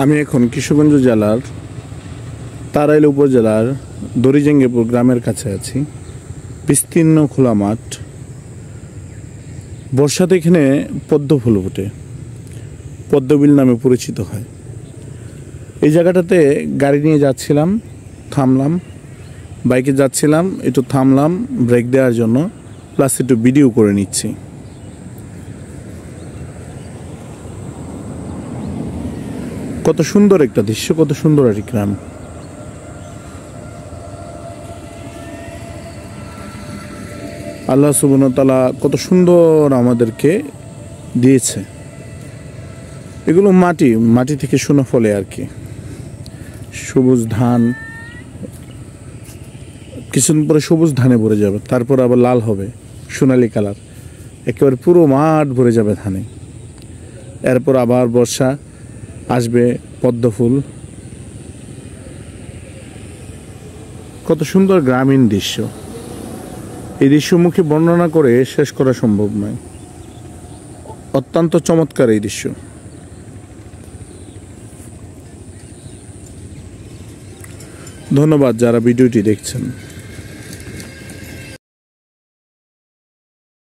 আমি এখন কিশোরগঞ্জ জেলার তাড়াইল উপজেলার দড়িজেঙ্গিপুর গ্রামের কাছে আছি। বিস্তীর্ণ খোলা মাঠ, বর্ষাতে এখানে পদ্ম ফুল ফোটে, পদ্মবিল নামে পরিচিত হয়। এই জায়গাটাতে গাড়ি নিয়ে যাচ্ছিলাম, থামলাম, বাইকে যাচ্ছিলাম, একটু থামলাম ব্রেক দেওয়ার জন্য, প্লাস একটু ভিডিও করে নিচ্ছি। কত সুন্দর একটা দৃশ্য, কত সুন্দর একটি গ্রাম। আল্লাহ সুবহানাহু ওয়া তাআলা কত সুন্দর আমাদেরকে দিয়েছে। এগুলো মাটি থেকে সোনা ফলে আর কি। সবুজ ধান, কিছুদিন পরে সবুজ ধানে ভরে যাবে, তারপর আবার লাল হবে, সোনালি কালার, একেবারে পুরো মাঠ ভরে যাবে ধানে। এরপর আবার বর্ষা আসবে, পদ্ম ফুল। কত সুন্দর গ্রামীণ দৃশ্য। এই দৃশ্য মুখে বর্ণনা করে শেষ করা সম্ভব নয়। অত্যন্ত চমৎকার এই দৃশ্য। ধন্যবাদ যারা ভিডিওটি দেখছেন।